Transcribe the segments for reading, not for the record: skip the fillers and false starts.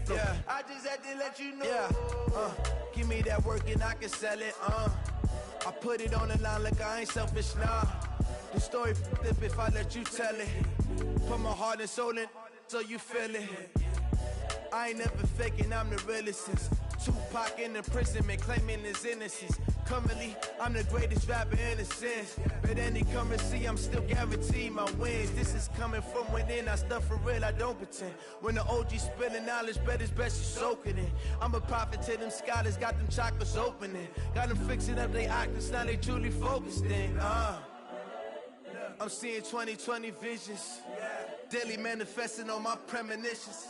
flow. Yeah, I just had to let you know. Yeah, give me that work and I can sell it. I put it on the line like I ain't selfish, nah. The story flip if I let you tell it. Put my heart and soul in so you feel it. I ain't never faking, I'm the realest since Tupac in imprisonment, claiming his innocence. Currently, I'm the greatest rapper in a sense. But any currency, I'm still guaranteed my wins. This is coming from within, I stuff for real, I don't pretend. When the OG spilling knowledge, bet it's best you soak it in. I'm a prophet to them scholars, got them chakras opening. Got them fixing up they octaves, now they truly focused in. I'm seeing 2020 visions. Daily manifesting on my premonitions.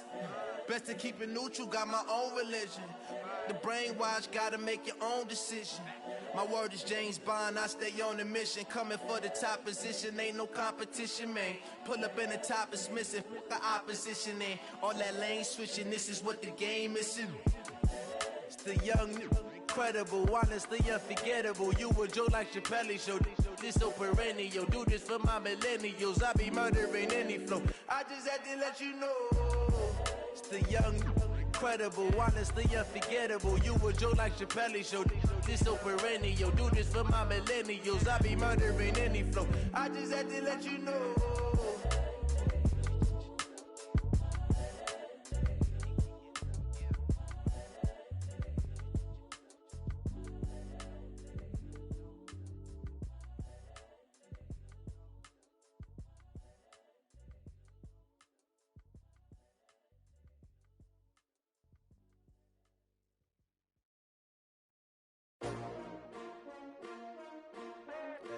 Best to keep it neutral, got my own religion. The brainwash, gotta make your own decision. My word is James Bond, I stay on the mission. Coming for the top position, ain't no competition, man. Pull up in the top, it's missing, the opposition in. All that lane switching, this is what the game missing. It's the young, incredible, honestly unforgettable. You a joke like Chappelle show. This so perennial, do this for my millennials. I be murdering any flow. I just had to let you know. It's the young, incredible, honestly unforgettable. You a joke like Chappelle show. This so perennial, do this for my millennials. I be murdering any flow. I just had to let you know.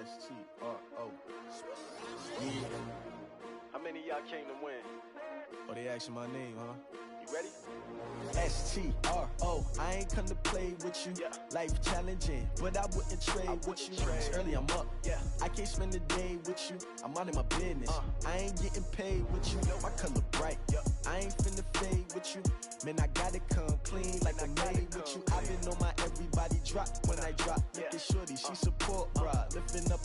S-T-R-O. Yeah. How many of y'all came to win? Oh, they asking my name, huh? You ready? S-T-R-O. I ain't come to play with you. Yeah. Life challenging, but I wouldn't trade with you. It's early, I'm up. Yeah. I can't spend the day with you. I'm out of my business. I ain't getting paid with you. My color bright. Yeah. I ain't finna fade with you. Man, I gotta come clean like I'm made with you. I've been on my everybody drop when I drop. Look at shorty, she support, bruh. Lifting up,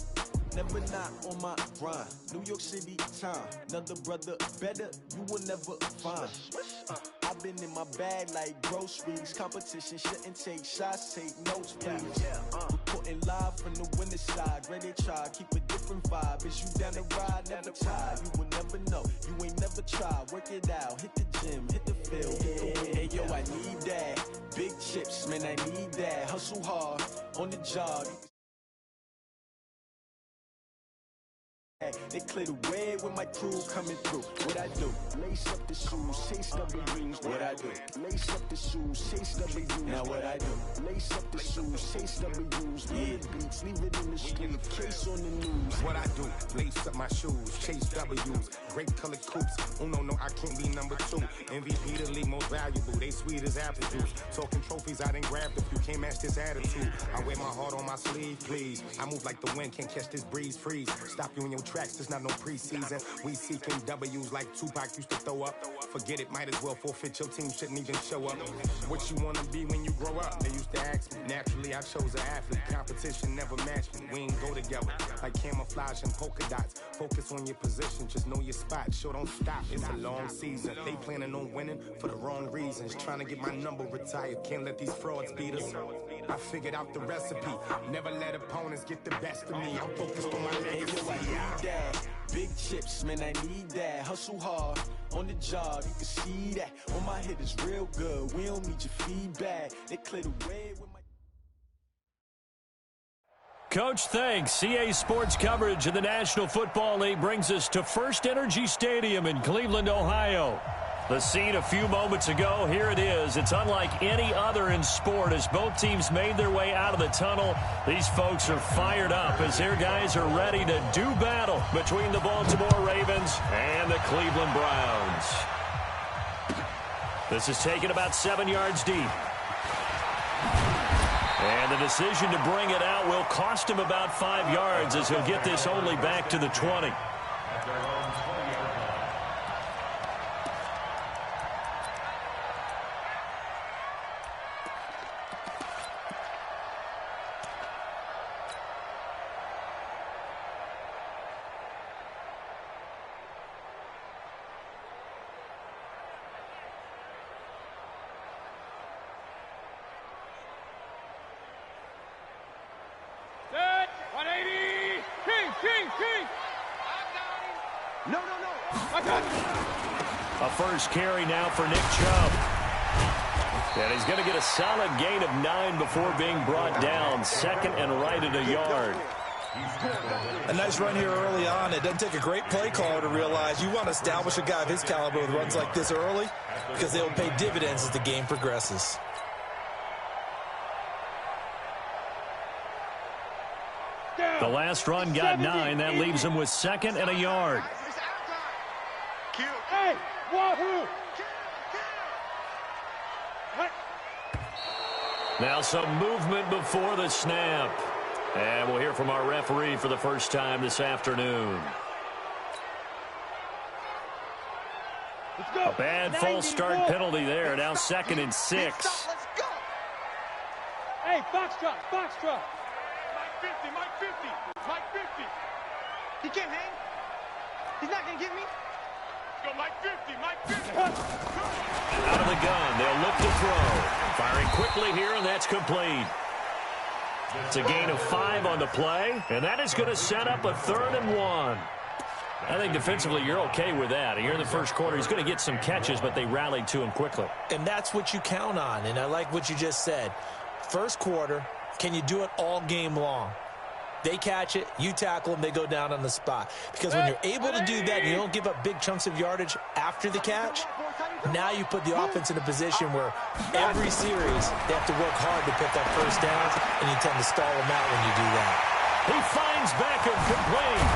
never not on my grind. New York City time, another brother better, you will never find. I've been in my bag like groceries. Competition shouldn't take shots, take notes, please. Reporting live from the winning side. Ready to try, keep a different vibe. Is you down the ride, never tired. You will never know, you ain't never tried. Work it out, hit the gym, hit the field, hit the wind. Hey yo, I need that. Big chips, man, I need that. Hustle hard, on the job. They clear the way when my crew coming through. What I do? Lace up the shoes, chase W's. What I do? Lace up the shoes, chase W's. Now what I do? Lace up the shoes, chase W's. Yeah, beats, leave it in the street, case on the news. What I do? Lace up my shoes, chase W's. Great colored coops. Oh no, I can't be number 2. MVP the league most valuable. They sweet as apple juice. Talking trophies, I didn't grab the few. Can't match this attitude. I wear my heart on my sleeve, please. I move like the wind, can't catch this breeze, freeze. Stop you in your tracks, there's not no preseason. We seeking W's like Tupac used to throw up. Forget it, might as well forfeit. Your team shouldn't even show up. What you wanna be when you grow up? They used to ask me. Naturally, I chose an athlete. Competition never matched me. We ain't go together like camouflage and polka dots. Focus on your position, just know your spot. Sure, don't stop. It's a long season. They planning on winning for the wrong reasons. Trying to get my number retired. Can't let these frauds beat us. I figured out the recipe. Never let opponents get the best of me. I'm focused on my legacy. Big chips, man, I need that. Hustle hard, on the job, you can see that. On my head is real good, we don't need your feedback. They clear the way with my... Coach, thanks. CA Sports coverage of the National Football League brings us to First Energy Stadium in Cleveland, Ohio. The scene a few moments ago, here it is. It's unlike any other in sport as both teams made their way out of the tunnel. These folks are fired up as their guys are ready to do battle between the Baltimore Ravens and the Cleveland Browns. This is taken about 7 yards deep. And the decision to bring it out will cost him about 5 yards as he'll get this only back to the 20. No. A first carry now for Nick Chubb. And he's going to get a solid gain of 9 before being brought down. Second and right at a yard. A nice run here early on. It doesn't take a great play caller to realize you want to establish a guy of his caliber with runs like this early because they will pay dividends as the game progresses. The last run got 9. That leaves him with second and a yard. Hey, wahoo! Now some movement before the snap. And we'll hear from our referee for the first time this afternoon. A bad false start penalty there. Now 2nd and 6. Let's go! Hey, Foxtrot! Mike 50! He can't hang. He's not going to get me. Let's go, Mike 50! Out of the gun. They'll look to throw. Firing quickly here, and that's complete. It's a gain of 5 on the play, and that is going to set up a 3rd and 1. I think defensively you're okay with that. Here in the first quarter, he's going to get some catches, but they rallied to him quickly. And that's what you count on, and I like what you just said. First quarter, can you do it all game long? They catch it, you tackle them, they go down on the spot. Because when you're able to do that, you don't give up big chunks of yardage after the catch, now you put the offense in a position where every series they have to work hard to pick up first downs, and you tend to stall them out when you do that. He finds Beckham complete.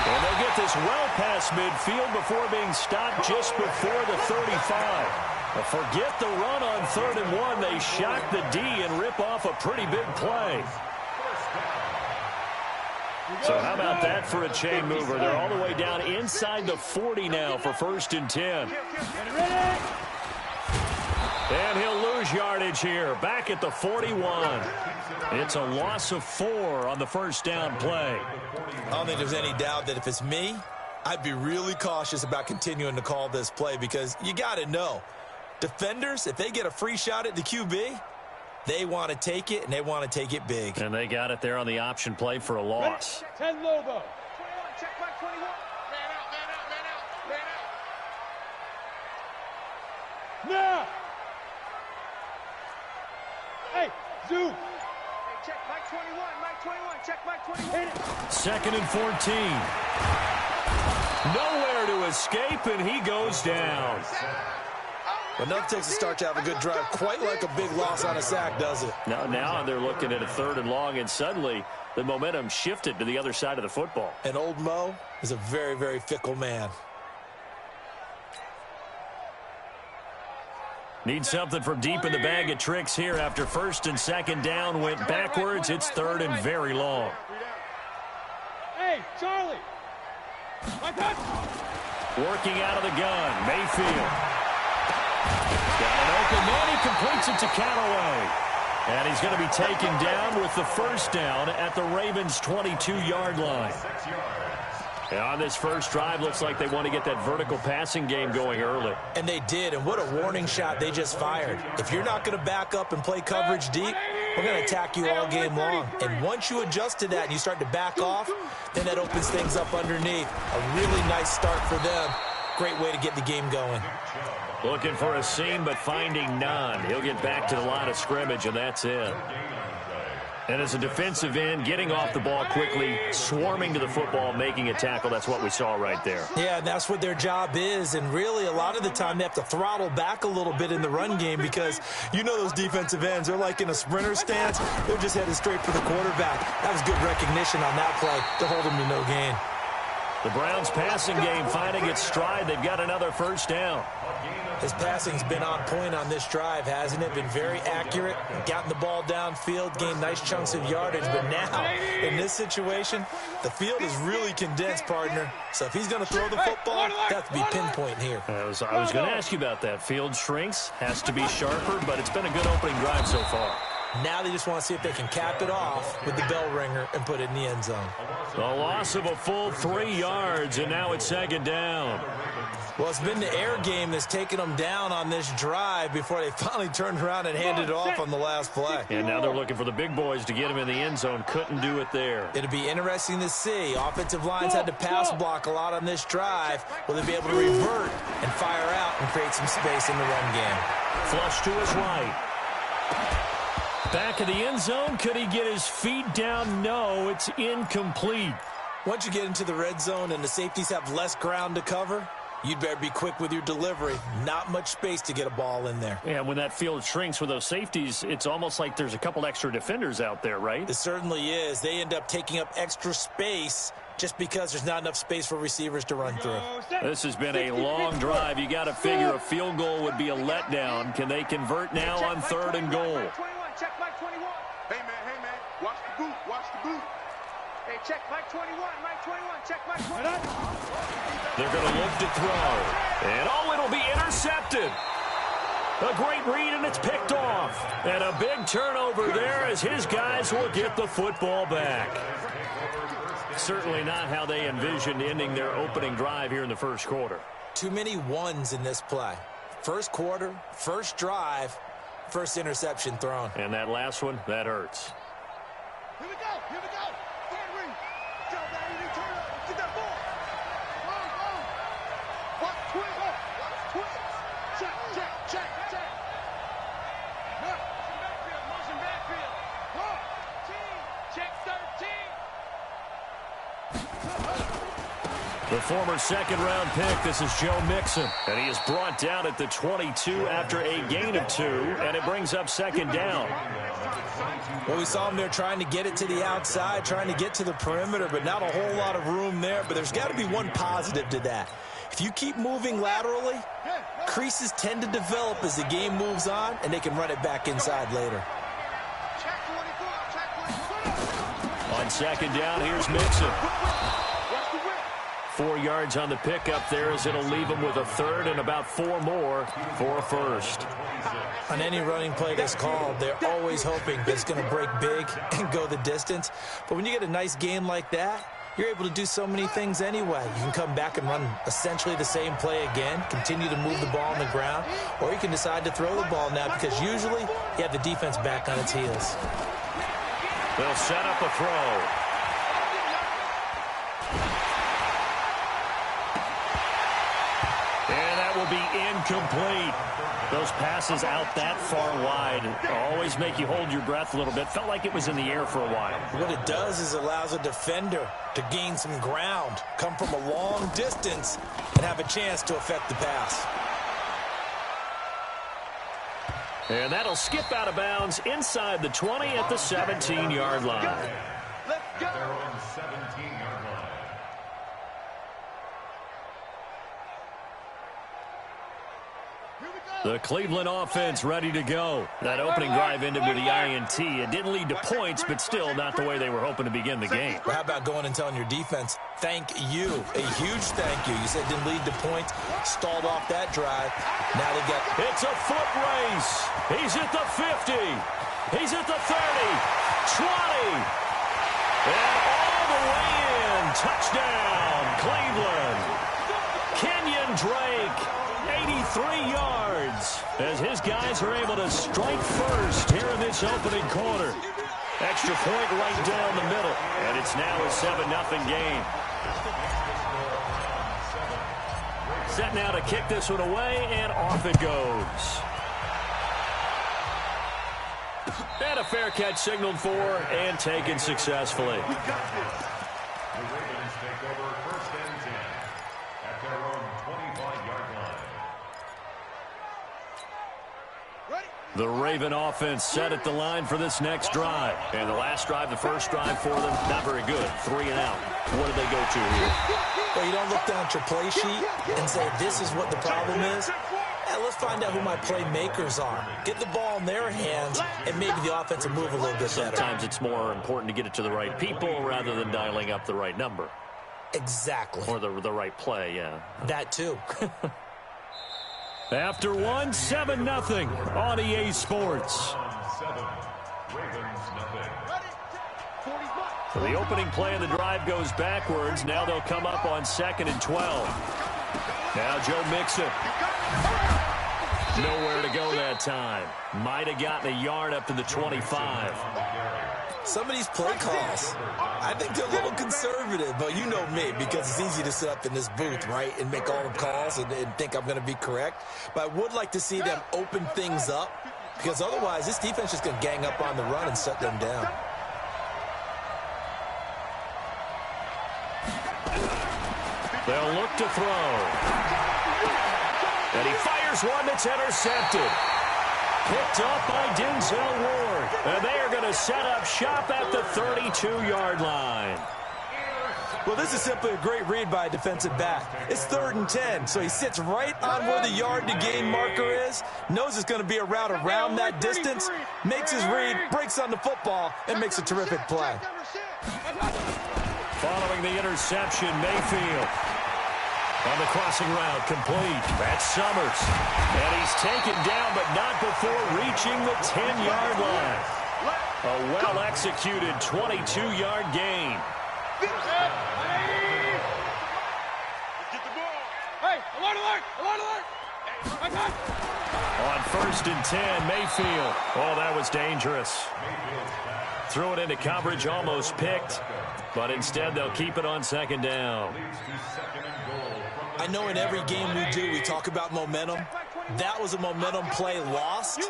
And they get this well past midfield before being stopped just before the 35. But forget the run on 3rd and 1. They shock the D and rip off a pretty big play. So how about that for a chain mover? They're all the way down inside the 40 now for 1st and 10. And he'll lose yardage here, back at the 41. It's a loss of 4 on the first down play. I don't think there's any doubt that if it's me, I'd be really cautious about continuing to call this play because you got to know, defenders, if they get a free shot at the QB, they want to take it, and they want to take it big. And they got it there on the option play for a loss. 10 Lobo. 21, check back 21. Man out. Now. Hey, Zoo. Hey, check Mike 21. Check Mike 21. 2nd and 14. Nowhere to escape, and he goes down. But nothing takes a start to have a good drive, quite like a big loss on a sack, does it? Now they're looking at a 3rd and long, and suddenly the momentum shifted to the other side of the football. And old Mo is a very, very fickle man. Need something from deep in the bag of tricks here after 1st and 2nd down went backwards. It's 3rd and very long. Hey, Charlie. Working out of the gun, Mayfield. Got an open man, he completes it to Callaway. And he's going to be taken down with the 1st down at the Ravens' 22-yard line. And on this first drive, looks like they want to get that vertical passing game going early. And they did, and what a warning shot they just fired. If you're not going to back up and play coverage deep, we're going to attack you all game long. And once you adjust to that and you start to back off, then that opens things up underneath. A really nice start for them. Great way to get the game going. Looking for a seam, but finding none. He'll get back to the line of scrimmage, and that's it. And as a defensive end, getting off the ball quickly, swarming to the football, making a tackle, that's what we saw right there. Yeah, and that's what their job is. And really, a lot of the time, they have to throttle back a little bit in the run game because you know those defensive ends, they're like in a sprinter stance. They're just headed straight for the quarterback. That was good recognition on that play to hold them to no gain. The Browns' passing game finding its stride. They've got another 1st down. His passing's been on point on this drive, hasn't it? Been very accurate, gotten the ball downfield, gained nice chunks of yardage. But now, in this situation, the field is really condensed, partner. So if he's going to throw the football, that has to be pinpoint here. I was going to ask you about that. Field shrinks, has to be sharper, but it's been a good opening drive so far. Now they just want to see if they can cap it off with the bell ringer and put it in the end zone. The loss of a full 3 yards, and now it's second down. Well, it's been the air game that's taken them down on this drive before they finally turned around and handed it off on the last play. And now they're looking for the big boys to get him in the end zone. Couldn't do it there. It'll be interesting to see. Offensive lines had to pass block a lot on this drive. Will they be able to revert and fire out and create some space in the run game? Flush to his right. Back of the end zone. Could he get his feet down? No, it's incomplete. Once you get into the red zone and the safeties have less ground to cover, you'd better be quick with your delivery. Not much space to get a ball in there. Yeah, when that field shrinks with those safeties, it's almost like there's a couple extra defenders out there, right? It certainly is. They end up taking up extra space just because there's not enough space for receivers to run through. This has been a long drive. You got to figure a field goal would be a letdown. Can they convert now on 3rd and goal? Check Mike 21. Hey, man, watch the boot, watch the boot. Hey, check Mike 21, Mike 21, check Mike 21. They're going to look to throw. And, it'll be intercepted. A great read, and it's picked off. And a big turnover there as his guys will get the football back. Certainly not how they envisioned ending their opening drive here in the first quarter. Too many ones in this play. First quarter, first drive, first interception thrown. And that last one, that hurts. Here we go, here we go. Third ring. Jump down, you turn up. Get that ball. Watch twist. Watch twist. Check. Motion backfield. Check 13. The former second-round pick, this is Joe Mixon. And he is brought down at the 22 after a gain of 2, and it brings up second down. Well, we saw him there trying to get it to the outside, trying to get to the perimeter, but not a whole lot of room there. But there's got to be one positive to that. If you keep moving laterally, creases tend to develop as the game moves on, and they can run it back inside later. On second down, here's Mixon. 4 yards on the pickup there as it'll leave him with a 3rd and about 4 more for a first. On any running play that's called, they're always hoping that it's going to break big and go the distance. But when you get a nice game like that, you're able to do so many things anyway. You can come back and run essentially the same play again, continue to move the ball on the ground, or you can decide to throw the ball now because usually you have the defense back on its heels. They'll set up a throw. And that will be incomplete. Those passes out that far wide always make you hold your breath a little bit. Felt like it was in the air for a while. What it does is allows a defender to gain some ground, come from a long distance, and have a chance to affect the pass. And that'll skip out of bounds inside the 20 at the 17-yard line. Let's go. The Cleveland offense ready to go. That opening drive ended with the INT. It didn't lead to points, but still not the way they were hoping to begin the game. Well, how about going and telling your defense, thank you, a huge thank you. You said it didn't lead to points, stalled off that drive. Now they got... It's a foot race. He's at the 50. He's at the 30, 20. And all the way in. Touchdown, Cleveland. Kenyon Drake, 83 yards, as his guys are able to strike first here in this opening quarter. Extra point right down the middle, and it's now a 7-0 game. Set now to kick this one away, and off it goes. And a fair catch signaled for and taken successfully. The Ravens take over 1st and 10 at their own 25-yard line. The Raven offense set at the line for this next drive. And the last drive, the first drive for them, not very good. 3 and out. What do they go to here? Well, you don't look down at your play sheet and say, this is what the problem is. Yeah, let's find out who my playmakers are. Get the ball in their hands, and maybe the offense will move a little bit better. Sometimes it's more important to get it to the right people rather than dialing up the right number. Exactly. Or the right play, yeah. That too. After one, 7-0 on EA Sports. Ravens nothing. So the opening play of the drive goes backwards. Now they'll come up on 2nd and 12. Now Joe Mixon. Nowhere to go that time. Might have gotten a yard up to the 25. Some of these play calls, I think they're a little conservative, but you know me, because it's easy to sit up in this booth, right, and make all the calls and think I'm going to be correct. But I would like to see them open things up, because otherwise this defense is going to gang up on the run and shut them down. They'll look to throw. And he fires one that's intercepted. Picked up by Denzel Ward. And they are going to set up shop at the 32-yard line. Well, this is simply a great read by a defensive back. It's 3rd and 10, so he sits right on where the yard-to-gain marker is, knows it's going to be a route around that distance, makes his read, breaks on the football, and makes a terrific play. Following the interception, Mayfield. On the crossing route, complete. That's Summers. And he's taken down, but not before reaching the 10-yard line. A well-executed 22-yard gain. Get the ball. Hey, alert, alert, alert, alert. On 1st and 10, Mayfield. Oh, that was dangerous. Threw it into coverage, almost picked. But instead, they'll keep it on 2nd down. I know in every game we do, we talk about momentum. That was a momentum play lost.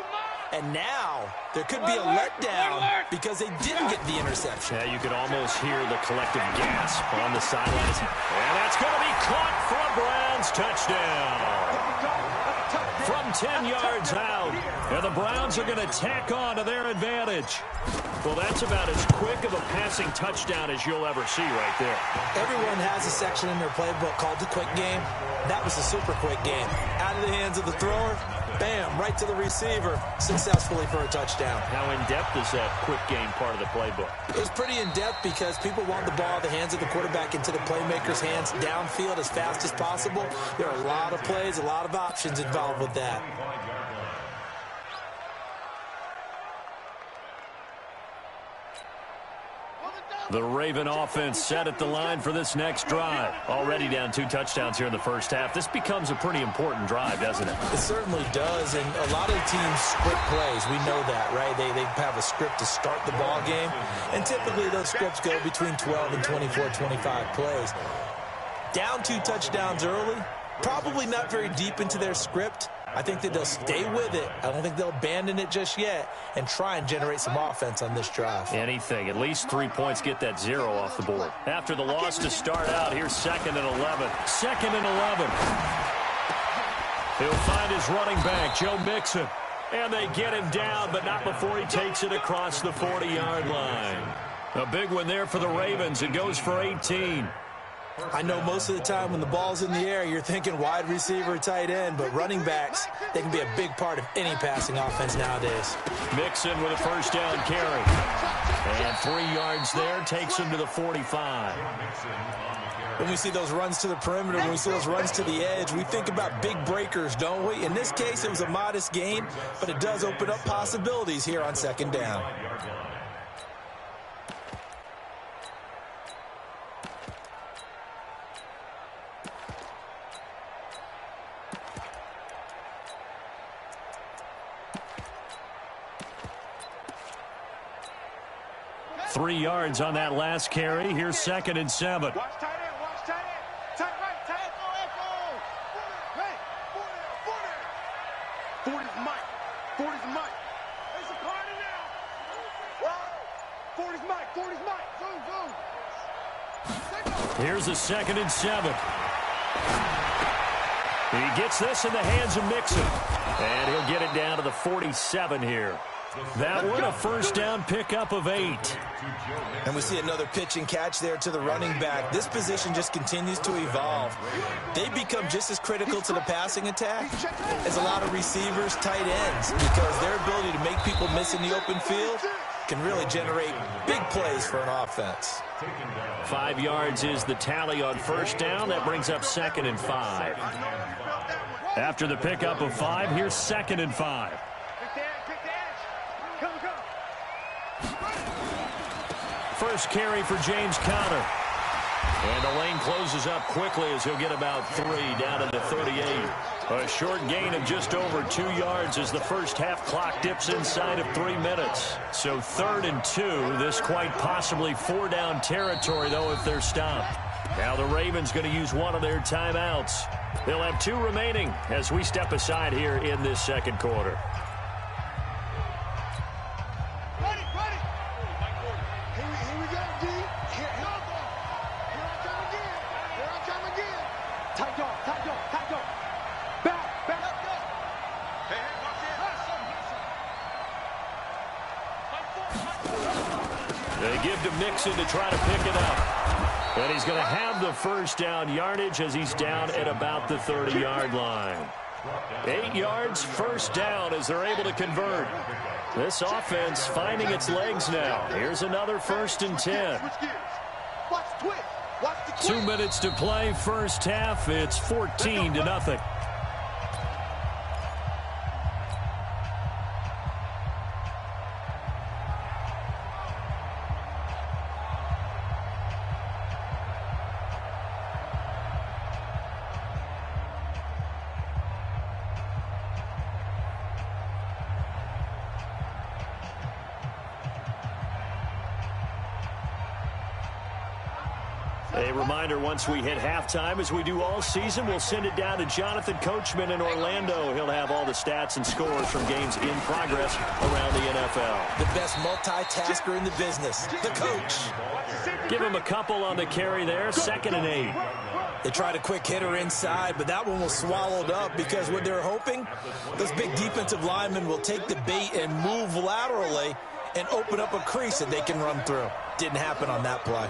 And now there could be a letdown because they didn't get the interception. Yeah, you could almost hear the collective gasp on the sidelines. And that's going to be caught for a Browns touchdown. From 10 yards out. And the Browns are going to tack on to their advantage. Well, that's about as quick of a passing touchdown as you'll ever see right there. Everyone has a section in their playbook called the quick game. That was a super quick game. Out of the hands of the thrower, bam, right to the receiver, successfully for a touchdown. How in-depth is that quick game part of the playbook? It's pretty in-depth because people want the ball in the hands of the quarterback into the playmaker's hands downfield as fast as possible. There are a lot of plays, a lot of options involved with that. The Raven offense set at the line for this next drive. Already down 2 touchdowns here in the first half. This becomes a pretty important drive, doesn't it? It certainly does, and a lot of teams script plays. We know that, right? They have a script to start the ball game, and typically those scripts go between 12 and 24, 25 plays. Down 2 touchdowns early, probably not very deep into their script. I think that they'll stay with it. I don't think they'll abandon it just yet and try and generate some offense on this drive. Anything. At least 3 points, get that 0 off the board. After the loss to start out, here's 2nd and 11. 2nd and 11. He'll find his running back, Joe Mixon. And they get him down, but not before he takes it across the 40-yard line. A big one there for the Ravens. It goes for 18. I know most of the time when the ball's in the air, you're thinking wide receiver, tight end, but running backs, they can be a big part of any passing offense nowadays. Mixon with a 1st down carry. And 3 yards there, takes him to the 45. When we see those runs to the perimeter, when we see those runs to the edge, we think about big breakers, don't we? In this case, it was a modest gain, but it does open up possibilities here on 2nd down. Three yards on that last carry. Here's 2nd and 7. Watch tight end, watch tight end. Tight right, tight echo. Hey, 40's Mike. 40's Mike. There's a party now. 40's Mike, 40's Mike. Go. Here's a 2nd and 7. He gets this in the hands of Mixon. And he'll get it down to the 47 here. That one, a 1st down pickup of 8. And we see another pitch and catch there to the running back. This position just continues to evolve. They become just as critical to the passing attack as a lot of receivers, tight ends, because their ability to make people miss in the open field can really generate big plays for an offense. 5 yards is the tally on 1st down. That brings up 2nd and 5. After the pickup of 5, here's 2nd and 5. first carry for James Conner. And the lane closes up quickly as he'll get about 3 down to the 38. A short gain of just over 2 yards as the first half clock dips inside of 3 minutes. So 3rd and 2. This quite possibly 4-down territory, though, if they're stopped. Now the Ravens going to use one of their timeouts. They'll have 2 remaining as we step aside here in this second quarter. They give to Mixon to try to pick it up. And he's going to have the first down yardage as he's down at about the 30-yard line. 8 yards, first down as they're able to convert. This offense finding its legs now. Here's another 1st and 10. 2 minutes to play, first half. It's 14-0. A reminder, once we hit halftime, as we do all season, we'll send it down to Jonathan Coachman in Orlando. He'll have all the stats and scores from games in progress around the NFL. The best multitasker in the business, the coach. Give him a couple on the carry there, 2nd and 8. They tried a quick hitter inside, but that one was swallowed up because what they're hoping, those big defensive linemen will take the bait and move laterally and open up a crease that they can run through. Didn't happen on that play.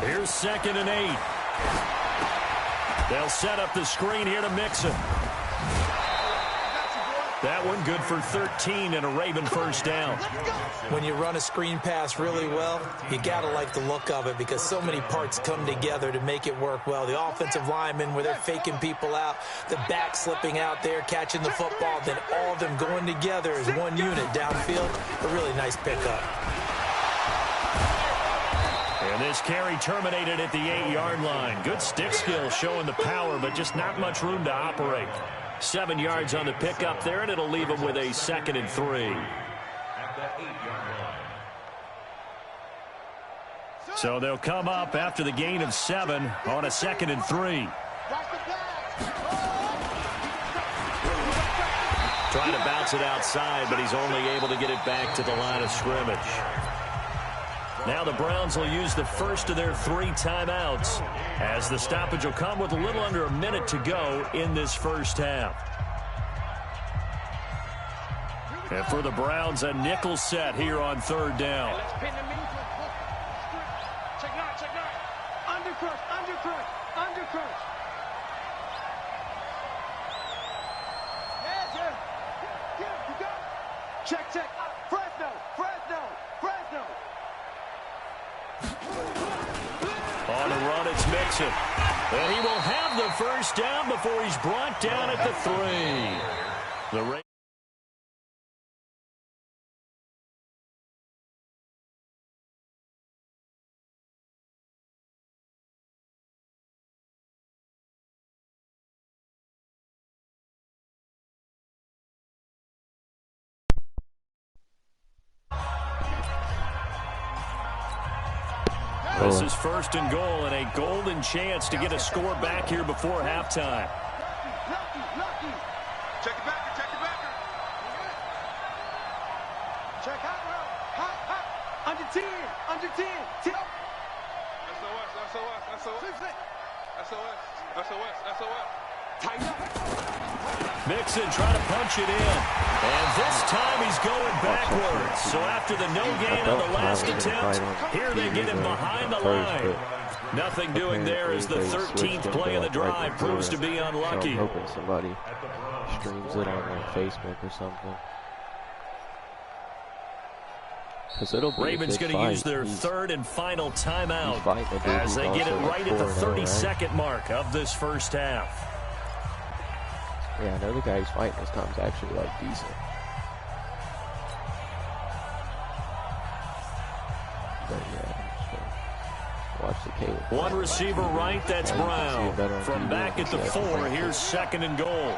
Here's 2nd and 8. They'll set up the screen here to Mixon. That one good for 13 and a Raven first down. When you run a screen pass really well, you got to like the look of it because so many parts come together to make it work well. The offensive linemen where they're faking people out, the back slipping out there, catching the football, then all of them going together as one unit downfield. A really nice pickup. And this carry terminated at the 8-yard line. Good stick skill showing the power, but just not much room to operate. 7 yards on the pickup there, and it'll leave them with a 2nd and 3. At the 8-yard line. So they'll come up after the gain of 7 on a 2nd and 3. Trying to bounce it outside, but he's only able to get it back to the line of scrimmage. Now the Browns will use the first of their 3 timeouts as the stoppage will come with a little under a minute to go in this first half. And for the Browns, a nickel set here on 3rd down. Check 9, check 9. Under crush. Yeah, you got it. Check. Fresno. On the run, it's Mixon. And he will have the first down before he's brought down at the 3. The Ravens. This is 1st and goal and a golden chance to get a score back here before halftime. Lucky. Check it back. Check hot. Under 10. SOS. Tighten up. Mixon trying to punch it in. And this time he's going backwards. So after the no gain on the last attempt, here they get him behind the line. Nothing doing there as the 13th play of the drive proves to be unlucky. I'm hoping somebody streams it on like Facebook or something. Ravens going to use their 3rd and final timeout as they get it right at the 32nd mark of this first half. Yeah, I know the guy who's fighting this time is actually like decent. intoxicated. One receiver right, that's Brown. From back at the 4, here's 2nd and goal.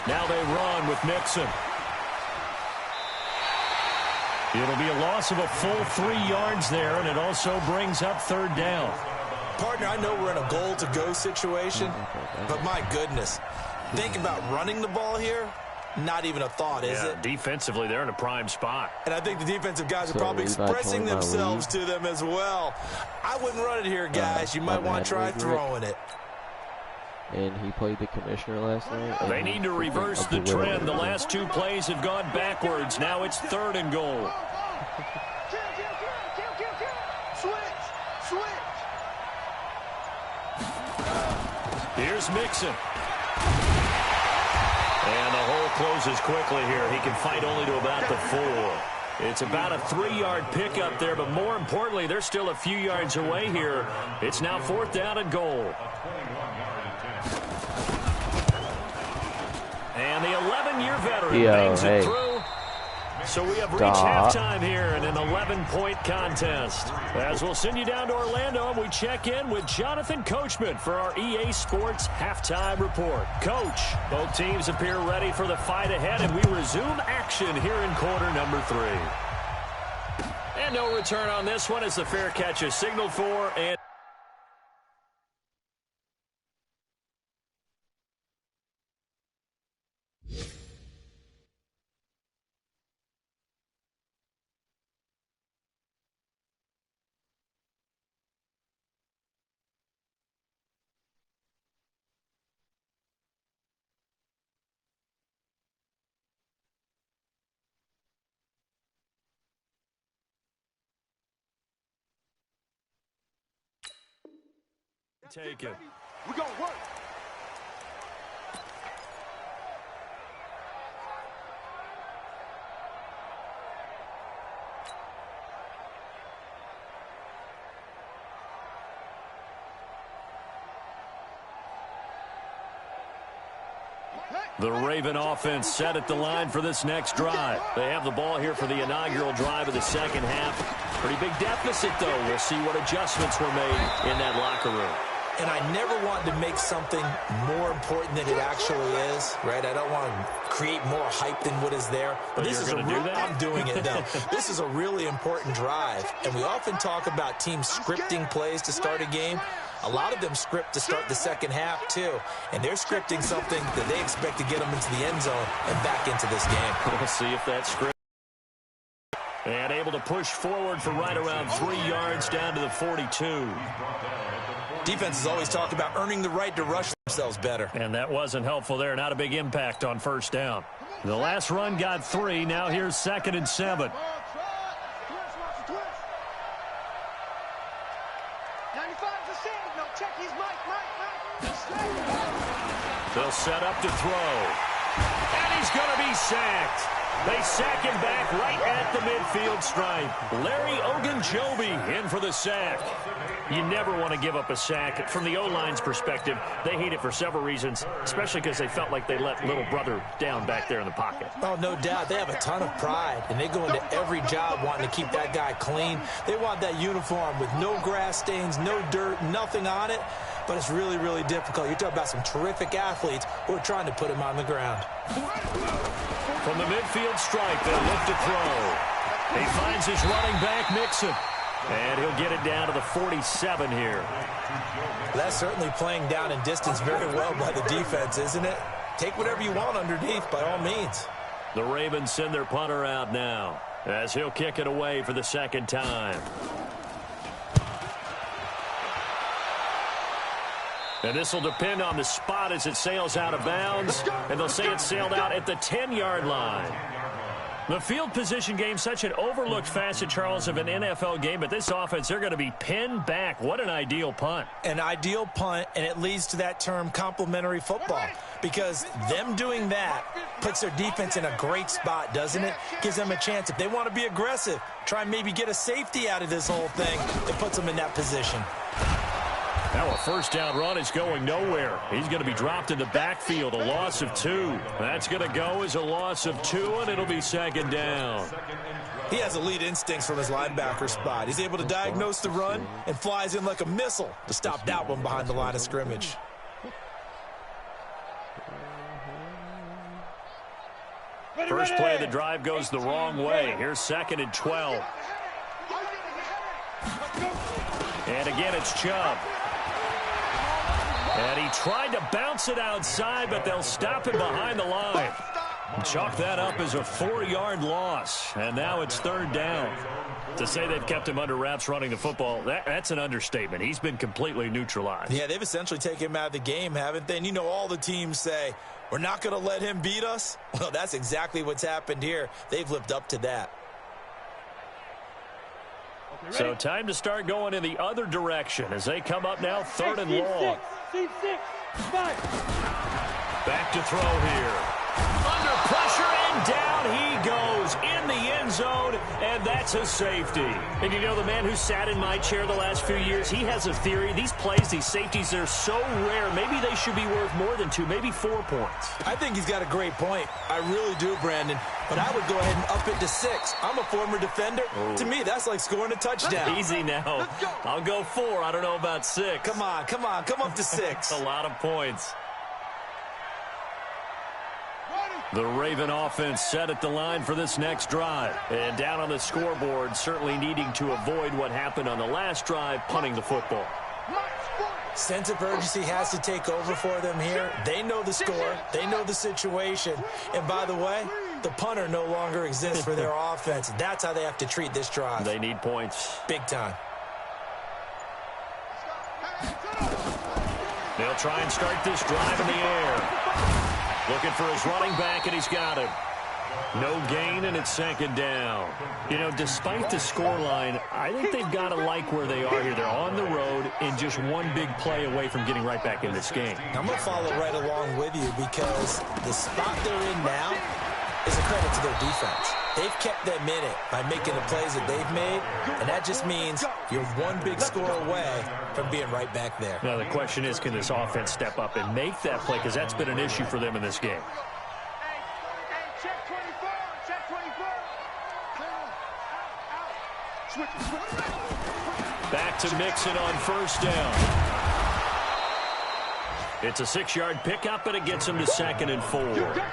Now they run with Mixon. It'll be a loss of a full 3 yards there, and it also brings up 3rd down. Partner, I know we're in a goal-to-go situation, but my goodness, think about running the ball here. Not even a thought, is it? Defensively, they're in a prime spot. And I think the defensive guys are probably expressing themselves to them as well. I wouldn't run it here, guys. You might want to try throwing it. And he played the commissioner last night. They need to reverse the trend. The last 2 plays have gone backwards. Now it's 3rd and goal. Here's Mixon. And the hole closes quickly here. He can fight only to about the 4. It's about a 3-yard pickup there, but more importantly, they're still a few yards away here. It's now 4th down and goal. And the 11-year veteran bangs it through. So we have reached halftime here in an 11-point contest. As we'll send you down to Orlando, and we check in with Jonathan Coachman for our EA Sports Halftime Report. Coach, both teams appear ready for the fight ahead, and we resume action here in quarter number 3. And no return on this one as the fair catch is signaled for. And take it. We're going to work. The Raven offense set at the line for this next drive. They have the ball here for the inaugural drive of the second half. Pretty big deficit, though. We'll see what adjustments were made in that locker room. And I never want to make something more important than it actually is, right? I don't want to create more hype than what is there. But this is I'm doing it now. This is a really important drive. And we often talk about teams scripting plays to start a game. A lot of them script to start the second half, too. And they're scripting something that they expect to get them into the end zone and back into this game. We'll see if that script. And able to push forward for right around 3 yards down to the 42. Defenses always talk about earning the right to rush themselves better. And that wasn't helpful there. Not a big impact on first down. The last run got 3. Now here's 2nd and 7. They'll set up to throw. And he's going to be sacked. They sack him back right at the midfield stripe. Larry Ogunjobi in for the sack. You never want to give up a sack. From the O-line's perspective, they hate it for several reasons, especially because they felt like they let little brother down back there in the pocket. Oh, no doubt. They have a ton of pride, and they go into every job wanting to keep that guy clean. They want that uniform with no grass stains, no dirt, nothing on it. But it's really, really difficult. You're talking about some terrific athletes who are trying to put him on the ground. From the midfield stripe, they'll look to throw. He finds his running back, Mixon. And he'll get it down to the 47 here. That's certainly playing down in distance very well by the defense, isn't it? Take whatever you want underneath, by all means. The Ravens send their punter out now, as he'll kick it away for the second time. And this will depend on the spot as it sails out of bounds. And they'll say it sailed out at the 10-yard line. The field position game, such an overlooked facet, Charles, of an NFL game. But this offense, they're going to be pinned back. What an ideal punt. An ideal punt, and it leads to that term complementary football. Because them doing that puts their defense in a great spot, doesn't it? Gives them a chance. If they want to be aggressive, try and maybe get a safety out of this whole thing, it puts them in that position. Now a first down run is going nowhere. He's going to be dropped in the backfield, a loss of 2. That's going to go as a loss of 2, and it'll be second down. He has elite instincts from his linebacker spot. He's able to diagnose the run and flies in like a missile to stop that one behind the line of scrimmage. First play of the drive goes the wrong way. Here's 2nd and 12. And again, it's Chubb. And he tried to bounce it outside, but they'll stop it behind the line. Chalk that up as a 4-yard loss. And now it's 3rd down. To say they've kept him under wraps running the football, that's an understatement. He's been completely neutralized. Yeah, they've essentially taken him out of the game, haven't they? And you know all the teams say, we're not going to let him beat us. Well, that's exactly what's happened here. They've lived up to that. So time to start going in the other direction as they come up now 3rd and long. Back to throw here. Under pressure, and down he goes in the end zone, and that's a safety. And you know, the man who sat in my chair the last few years, he has a theory. These plays, these safeties, they're so rare. Maybe they should be worth more than 2, maybe 4 points. I think he's got a great point. I really do, Brandon. But I would go ahead and up it to 6. I'm a former defender. Ooh. To me, that's like scoring a touchdown. Easy now. I'll go 4. I don't know about 6. Come on. Come up to 6. A lot of points. The Raven offense set at the line for this next drive. And down on the scoreboard, certainly needing to avoid what happened on the last drive, punting the football. Sense of urgency has to take over for them here. They know the score. They know the situation. And by the way, the punter no longer exists for their offense. That's how they have to treat this drive. They need points. Big time. They'll try and start this drive in the air. Looking for his running back, and he's got him. No gain, and it's 2nd down. You know, despite the scoreline, I think they've got to like where they are here. They're on the road and just one big play away from getting right back in this game. I'm going to follow right along with you because the spot they're in now is a credit to their defense. They've kept them in it by making the plays that they've made, and that just means you're one big score away from being right back there. Now, the question is, can this offense step up and make that play? Because that's been an issue for them in this game. Back to Mixon on first down. It's a 6-yard pickup, and it gets him to 2nd and 4.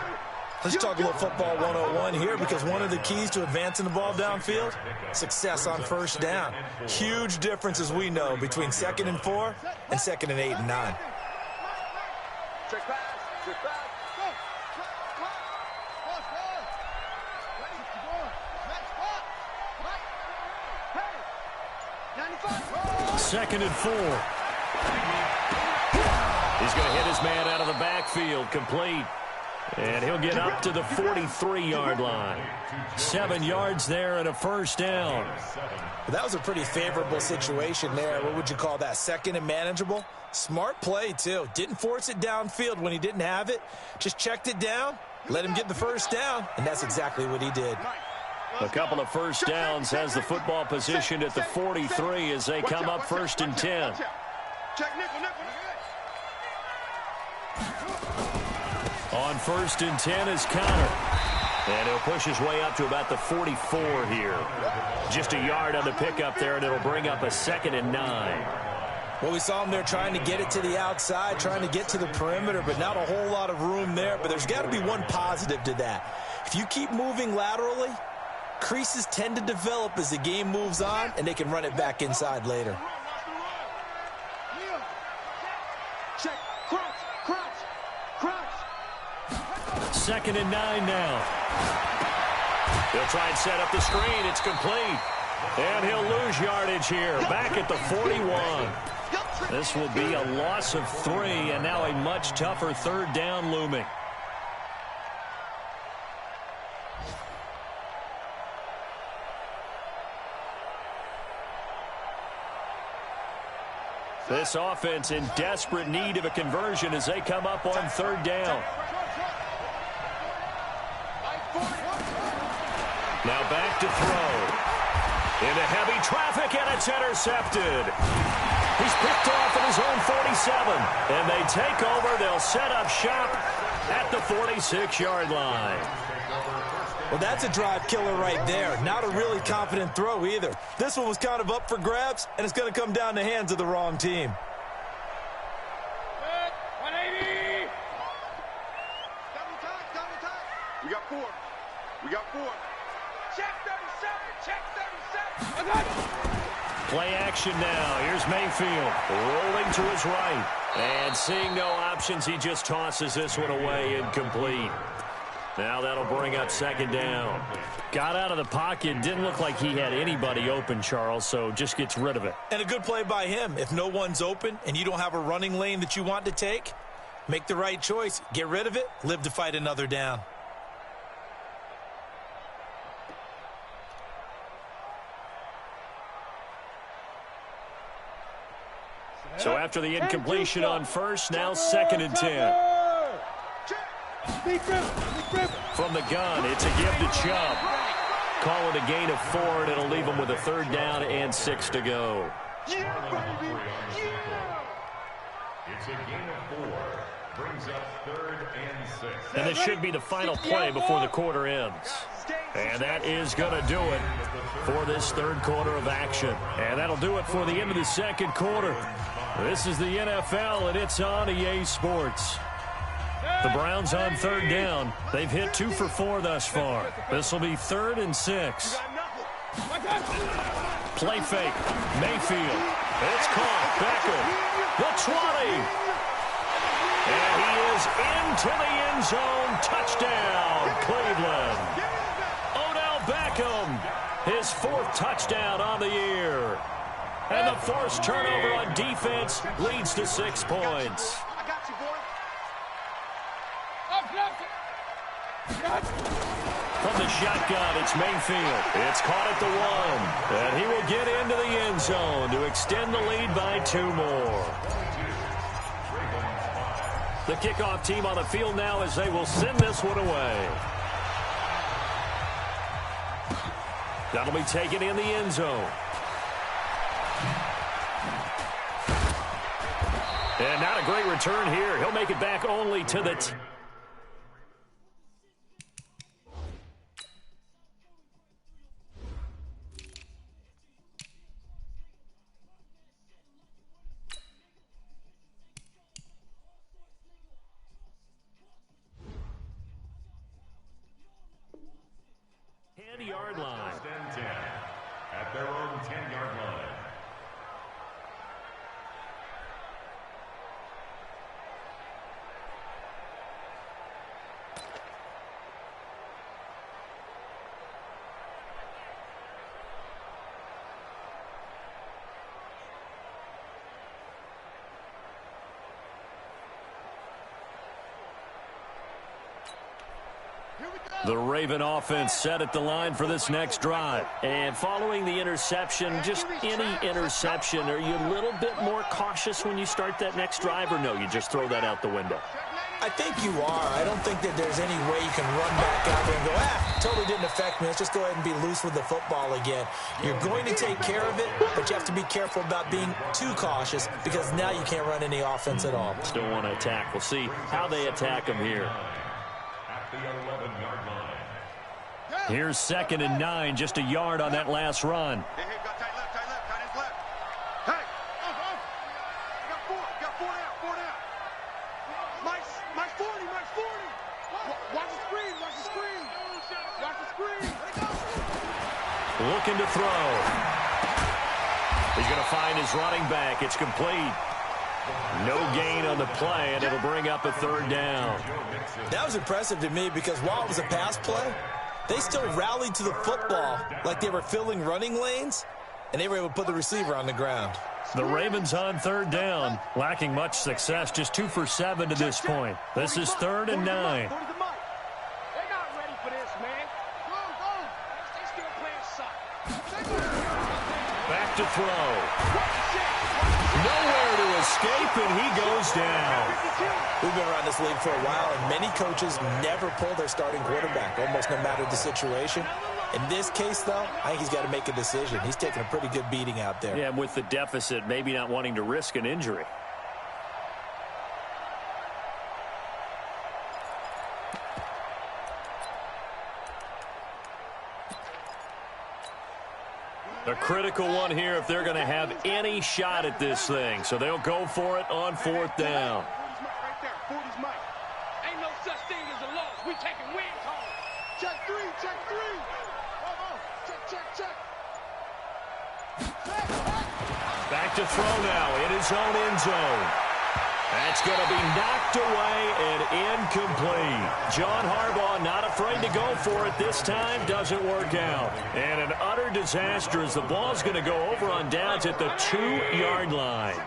Let's talk a little football 101 here because one of the keys to advancing the ball downfield, success on first down. Huge difference, as we know, between 2nd and 4 and 2nd and 8 and 9. Second and 4. He's going to hit his man out of the backfield, complete. And he'll get up to the 43-yard line. 7 yards there and a first down. Well, that was a pretty favorable situation there. What would you call that? 2nd and manageable? Smart play, too. Didn't force it downfield when he didn't have it. Just checked it down, let him get the first down, and that's exactly what he did. A couple of first downs has the football positioned at the 43 as they come up 1st and 10. On 1st and 10 is Connor. And he'll push his way up to about the 44 here. Just a yard on the pickup there, and it'll bring up a 2nd and 9. Well, we saw him there trying to get it to the outside, trying to get to the perimeter, but not a whole lot of room there. But there's got to be one positive to that. If you keep moving laterally, creases tend to develop as the game moves on, and they can run it back inside later. Second and 9 now. They'll try and set up the screen. It's complete. And he'll lose yardage here. Back at the 41. This will be a loss of 3, and now a much tougher 3rd down looming. This offense in desperate need of a conversion as they come up on 3rd down. Now back to throw. Into heavy traffic, and it's intercepted. He's picked off at his own 47. And they take over. They'll set up shop at the 46-yard line. Well, that's a drive killer right there. Not a really confident throw either. This one was kind of up for grabs, and it's going to come down the hands of the wrong team. 180. Double time. We got four. Check 37. Play action now. Here's Mayfield rolling to his right. And seeing no options, he just tosses this one away incomplete. Now that'll bring up second down. Got out of the pocket. Didn't look like he had anybody open, Charles, so just gets rid of it. And a good play by him. If no one's open and you don't have a running lane that you want to take, make the right choice. Get rid of it. Live to fight another down. So after the incompletion on first, now 2nd and 10. From the gun, it's a give to Chubb. Call it a gain of 4, and it'll leave him with a 3rd down and 6 to go. Yeah, baby. Yeah. It's a gain of 4. Brings up 3rd and 6. And this should be the final play before the quarter ends. And that is going to do it for this 3rd quarter of action. And that'll do it for the end of the 2nd quarter. This is the NFL, and it's on EA Sports. The Browns on 3rd down. They've hit 2 for 4 thus far. This will be 3rd and 6. Play fake. Mayfield. It's caught. Beckham. The 20. And he is into the end zone. Touchdown, Cleveland. Odell Beckham, his 4th touchdown on the year. And the forced turnover on defense leads to 6 points. I got you, boy. From the shotgun, it's Mayfield. It's caught at the 1. And he will get into the end zone to extend the lead by 2 more. The kickoff team on the field now as they will send this one away. That'll be taken in the end zone. And not a great return here. He'll make it back only to the... yard line. At their own 10-yard line. The Raven offense set at the line for this next drive. And following the interception, just any interception, are you a little bit more cautious when you start that next drive, or no, you just throw that out the window? I think you are. I don't think that there's any way you can run back out there and go, totally didn't affect me. Let's just go ahead and be loose with the football again. You're going to take care of it, but you have to be careful about being too cautious because now you can't run any offense at all. Still want to attack. We'll see how they attack them here. At the 11-yard line. Here's 2nd and 9, just a yard on that last run. Hey, got tight left, tight left. Hey, got 4 down. My 40. Watch the screen. Looking to throw. He's going to find his running back. It's complete. No gain on the play, and it'll bring up a 3rd down. That was impressive to me because while it was a pass play, they still rallied to the football like they were filling running lanes, and they were able to put the receiver on the ground. The Ravens on 3rd down, lacking much success, just 2 for 7 to this point. This is 3rd and 9. They're not ready for this, man. Go. They still playing soccer. Back to throw. Nowhere to escape, and he goes down. We've been around this league for a while, and many coaches never pull their starting quarterback, almost no matter the situation. In this case, though, I think he's got to make a decision. He's taking a pretty good beating out there. Yeah, with the deficit, maybe not wanting to risk an injury. A critical one here if they're going to have any shot at this thing. So they'll go for it on 4th down. Right there, 40's Mike. Ain't no such thing as a loss. We taking wins home. Check 3, check 3. Check. Back to throw now in his own end zone. That's going to be knocked away and incomplete. John Harbaugh not afraid to go for it this time. Doesn't work out. And an utter disaster as the ball's going to go over on downs at the 2-yard line.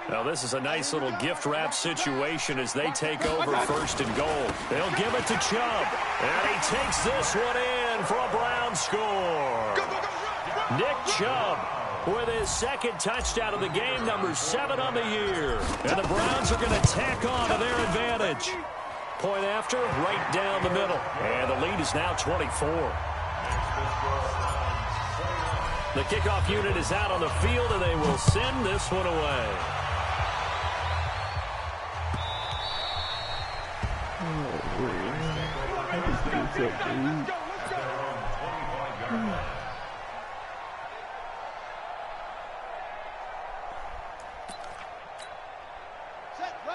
Now, this is a nice little gift wrap situation as they take over 1st and goal. They'll give it to Chubb. And he takes this one in for a Brown score. Nick Chubb with his 2nd touchdown of the game, number 7 on the year. And the Browns are going to tack on to their advantage. Point after, right down the middle. And the lead is now 24. The kickoff unit is out on the field, and they will send this one away.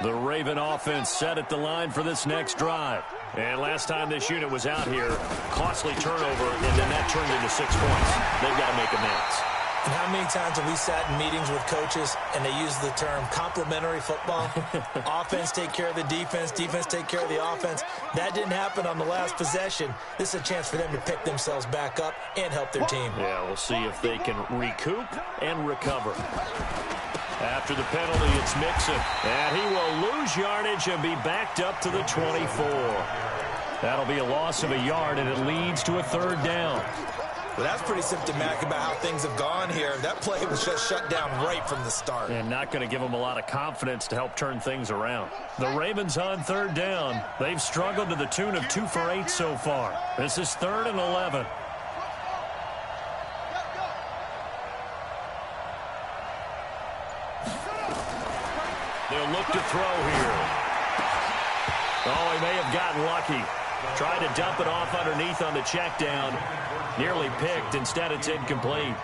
The Raven offense set at the line for this next drive. And last time this unit was out here, costly turnover, and then that turned into 6 points. They've got to make amends. And how many times have we sat in meetings with coaches and they use the term complementary football? Offense take care of the defense, defense take care of the offense. That didn't happen on the last possession. This is a chance for them to pick themselves back up and help their team. Yeah, we'll see if they can recoup and recover. After the penalty, it's Mixon. And he will lose yardage and be backed up to the 24. That'll be a loss of a yard, and it leads to a 3rd down. Well, that's pretty symptomatic about how things have gone here. That play was just shut down right from the start. And not going to give them a lot of confidence to help turn things around. The Ravens on 3rd down. They've struggled to the tune of 2 for 8 so far. This is 3rd and 11. They'll look to throw here. Oh, he may have gotten lucky. Tried to dump it off underneath on the check down. Nearly picked. Instead, it's incomplete.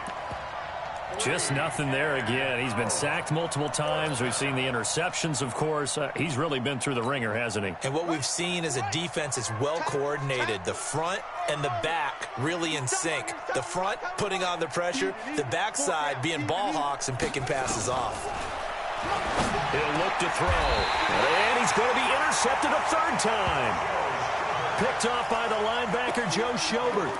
Just nothing there again. He's been sacked multiple times. We've seen the interceptions, of course. He's really been through the ringer, hasn't he? And what we've seen is a defense that's well coordinated. The front and the back really in sync. The front putting on the pressure. The backside being ball hawks and picking passes off. He'll look to throw. And he's going to be intercepted a 3rd time. Picked off by the linebacker, Joe Schobert.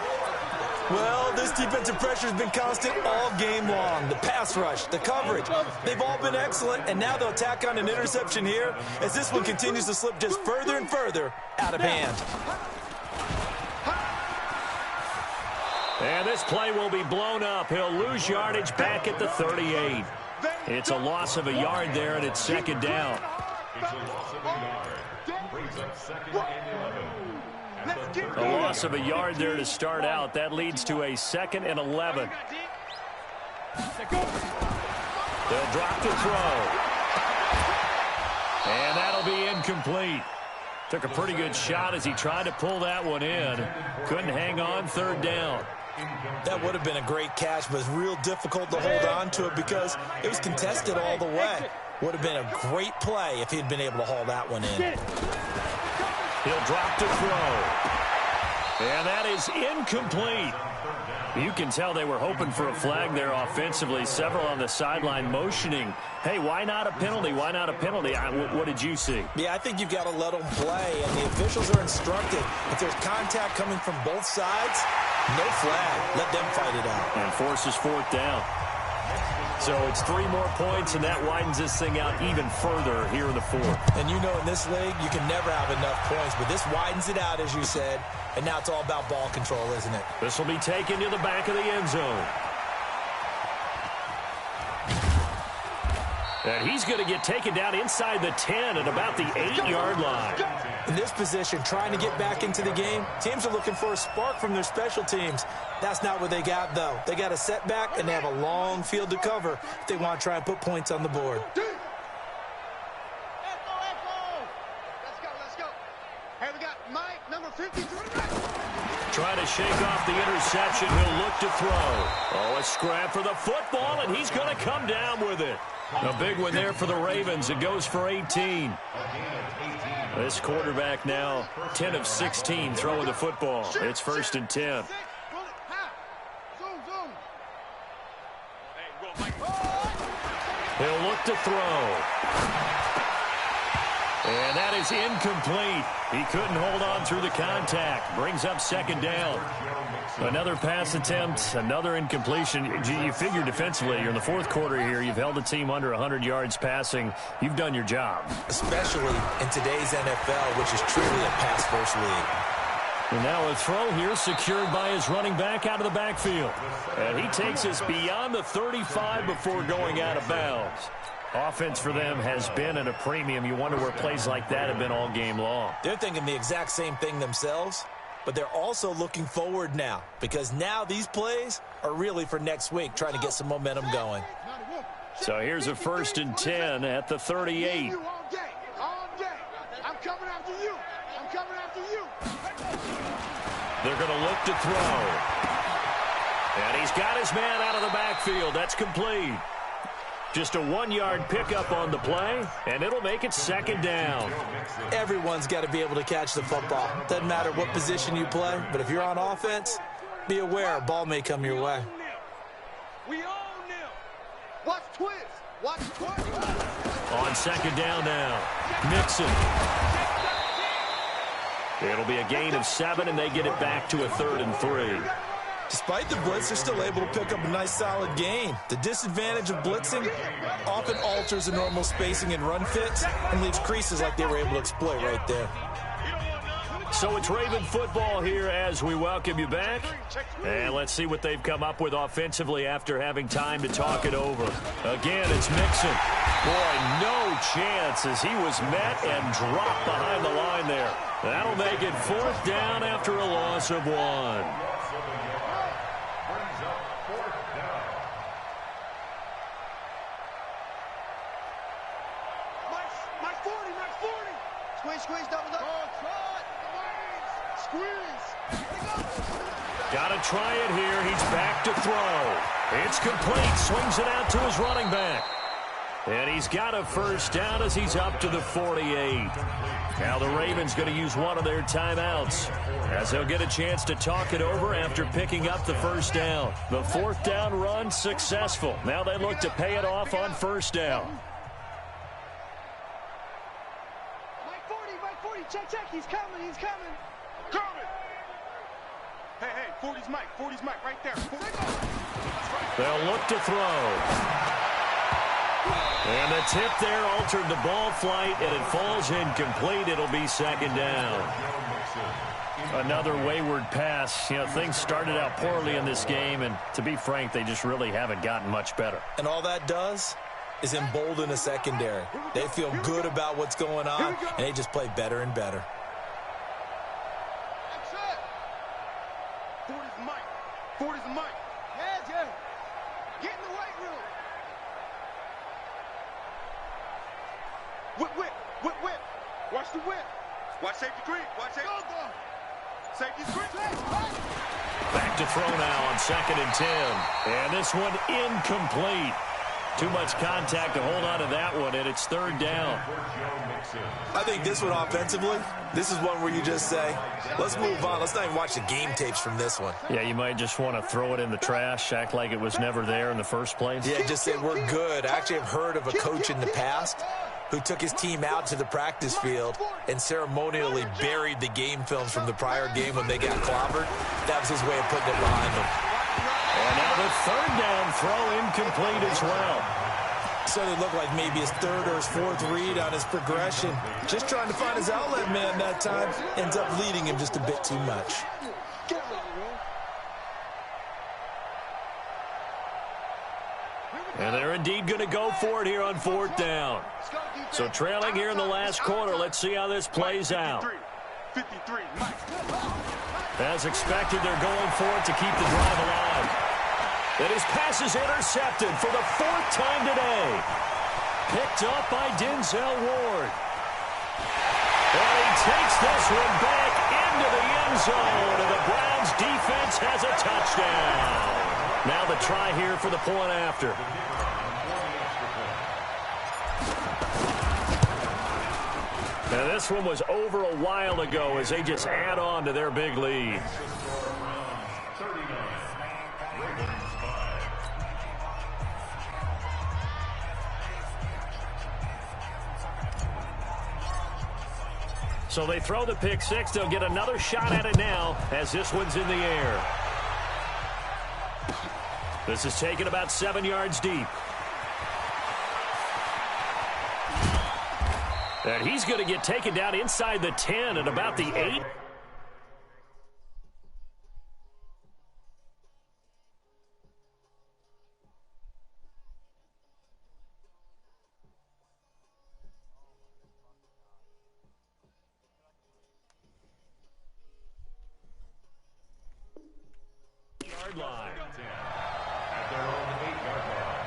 Well, this defensive pressure has been constant all game long. The pass rush, the coverage, they've all been excellent, and now they'll tack on an interception here as this one continues to slip just further and further out of hand. And this play will be blown up. He'll lose yardage back at the 38. It's a loss of a yard there, and it's 2nd down. It's a loss of a yard. Brings up 2nd and 11. A loss of a yard there to start out. That leads to a 2nd and 11. They'll drop the throw. And that'll be incomplete. Took a pretty good shot as he tried to pull that one in. Couldn't hang on 3rd down. That would have been a great catch, but it's real difficult to hold on to it because it was contested all the way. Would have been a great play if he'd been able to haul that one in. He'll drop to throw. And that is incomplete. You can tell they were hoping for a flag there offensively. Several on the sideline motioning, hey, why not a penalty? Why not a penalty? What did you see? Yeah, I think you've got to let them play, and the officials are instructed. If there's contact coming from both sides, no flag. Let them fight it out. And forces 4th down. So it's 3 more points, and that widens this thing out even further here in the 4th. And you know in this league, you can never have enough points, but this widens it out, as you said, and now it's all about ball control, isn't it? This will be taken to the back of the end zone. And he's going to get taken down inside the 10 at about the 8-yard line. In this position, trying to get back into the game, teams are looking for a spark from their special teams. That's not what they got, though. They got a setback, and they have a long field to cover if they want to try and put points on the board. Let's go. Hey, we got Mike, number 53. Trying to shake off the interception. He'll look to throw. Oh, a scrap for the football, and he's going to come down with it. A big one there for the Ravens. It goes for 18. This quarterback now 10 of 16 throwing the football. It's 1st and 10. He'll look to throw. And that is incomplete. He couldn't hold on through the contact. Brings up 2nd down. Another pass attempt, another incompletion. You figure defensively, you're in the 4th quarter here. You've held a team under 100 yards passing. You've done your job. Especially in today's NFL, which is truly a pass-first league. And now a throw here secured by his running back out of the backfield. And he takes us beyond the 35 before going out of bounds. Offense for them has been at a premium. You wonder where plays like that have been all game long. They're thinking the exact same thing themselves, but they're also looking forward now because now these plays are really for next week, trying to get some momentum going. So here's a 1st and 10 at the 38. All day. I'm coming after you. They're going to look to throw. And he's got his man out of the backfield. That's complete. Just a 1-yard pickup on the play, and it'll make it 2nd down. Everyone's got to be able to catch the football. Doesn't matter what position you play, but if you're on offense, be aware a ball may come your way. We own them. Watch twist. On 2nd down now, Mixon. It'll be a gain of 7, and they get it back to a 3rd and 3. Despite the blitz, they're still able to pick up a nice solid gain. The disadvantage of blitzing often alters the normal spacing and run fits and leaves creases like they were able to exploit right there. So it's Raven football here as we welcome you back. And let's see what they've come up with offensively after having time to talk it over. Again, it's Mixon. Boy, no chance as he was met and dropped behind the line there. That'll make it 4th down after a loss of 1. Squeeze, double up. Squeeze. Got to try it here. He's back to throw. It's complete. Swings it out to his running back. And he's got a 1st down as he's up to the 48. Now the Ravens going to use one of their timeouts as they'll get a chance to talk it over after picking up the 1st down. The 4th down run successful. Now they look to pay it off on 1st down. Check, he's coming. Hey, 40's Mike, right there. They'll look to throw. And the tip there altered the ball flight, and it falls incomplete. It'll be 2nd down. Another wayward pass. You know, things started out poorly in this game, and to be frank, they just really haven't gotten much better. And all that does is embolden the secondary. They feel good about what's going on, and they just play better and better. 40's Mike. Yeah. Get in the weight room. Whip. Watch the whip. Watch safety green. Safety green. Back to throw now on 2nd and 10. And this one incomplete. Too much contact to hold on to that one, and it's 3rd down. I think this one offensively, this is one where you just say, let's move on. Let's not even watch the game tapes from this one. Yeah, you might just want to throw it in the trash, act like it was never there in the first place. Yeah, just say we're good. I actually have heard of a coach in the past who took his team out to the practice field and ceremonially buried the game films from the prior game when they got clobbered. That was his way of putting it behind them. And now the 3rd down throw incomplete as well. So it looked like maybe his 3rd or his 4th read on his progression. Just trying to find his outlet man that time. Ends up leading him just a bit too much. And they're indeed going to go for it here on 4th down. So trailing here in the last quarter. Let's see how this plays out. 53. As expected, they're going for it to keep the drive alive. And his pass is intercepted for the 4th time today. Picked up by Denzel Ward. And he takes this one back into the end zone. And the Browns defense has a touchdown. Now the try here for the point after. Now this one was over a while ago as they just add on to their big lead. So they throw the pick six. They'll get another shot at it now as this one's in the air. This is taken about 7 yards deep. And he's going to get taken down inside the 10 at about the 8. Yard line. At their own 8-yard line.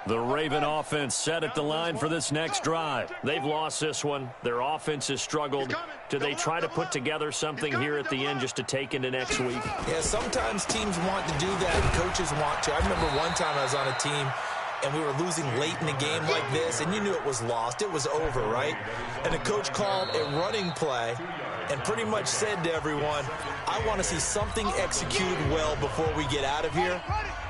The Raven offense set at the line for this next drive. They've lost this one. Their offense has struggled. Do they try to put together something here at the end just to take into next week? Yeah, sometimes teams want to do that and coaches want to. I remember one time I was on a team and we were losing late in a game like this, and you knew it was lost. It was over, right? And the coach called a running play and pretty much said to everyone, I want to see something executed well before we get out of here.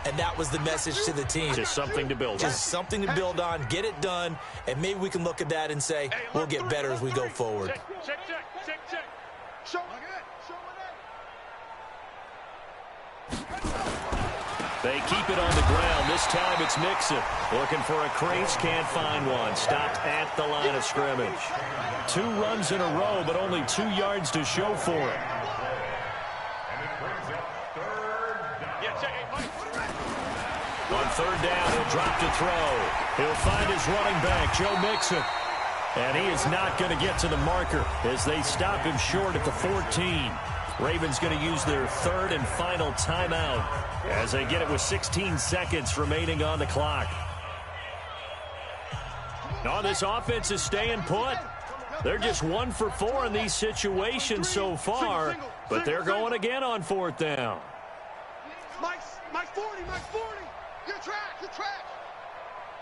And that was the message to the team. Just something to build on. Just something to build on, get it done, and maybe we can look at that and say, we'll get better as we go forward. Check. Show They keep it on the ground. This time it's Mixon. Looking for a crease, can't find one. Stopped at the line of scrimmage. 2 runs in a row, but only 2 yards to show for it. On 3rd down, he'll drop to throw. He'll find his running back, Joe Mixon. And he is not going to get to the marker as they stop him short at the 14. Ravens going to use their 3rd and final timeout as they get it with 16 seconds remaining on the clock. No, this offense is staying put. They're just 1 for 4 in these situations so far, but they're going again on 4th down. Mike 40. You're trash.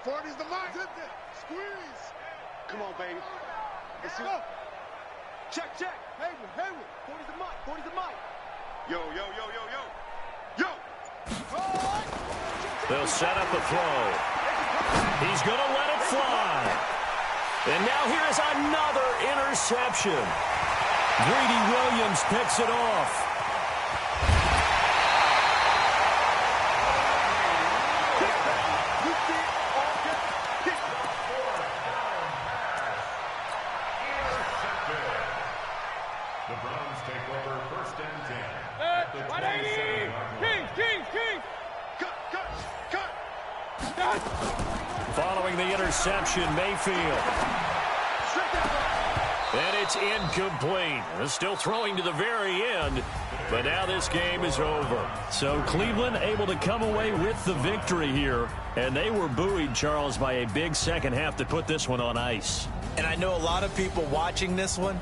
40's the mark. Squeeze. Come on, baby. Let's go. Check. Haywood. 40's the mic. Yo. They'll set up a throw. He's going to let it fly. And now here's another interception. Greedy Williams picks it off. The Browns take over 1st and 10. At the 27-yard line. King. Cut. Following the interception, Mayfield. And it's incomplete. They're still throwing to the very end, but now this game is over. So Cleveland able to come away with the victory here, and they were buoyed, Charles, by a big second half to put this one on ice. And I know a lot of people watching this one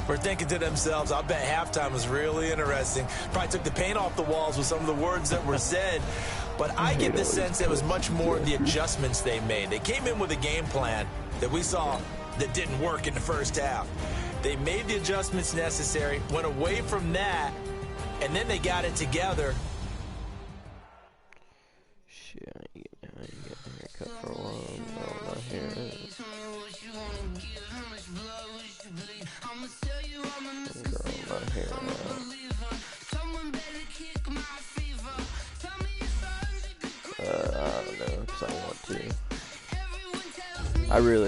were thinking to themselves, I bet halftime was really interesting. Probably took the paint off the walls with some of the words that were said. But I get the sense it was much more the adjustments they made. They came in with a game plan that we saw that didn't work in the first half. They made the adjustments necessary, went away from that, and then they got it together. Shit, I ain't getting a haircut for a while. No, not here. Girl, not here now. I don't know.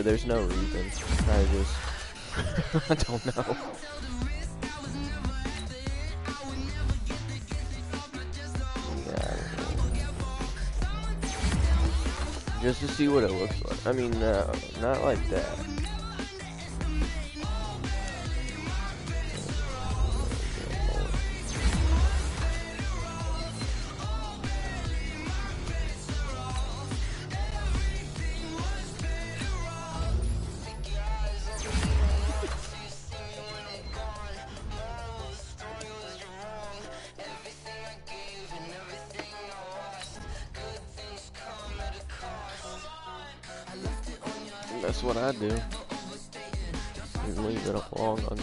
there's no reason. I just, I don't know. Yeah, just to see what it looks like. I mean, no, not like that. That's what I do. You leave it long on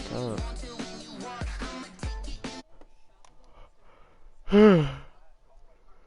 time.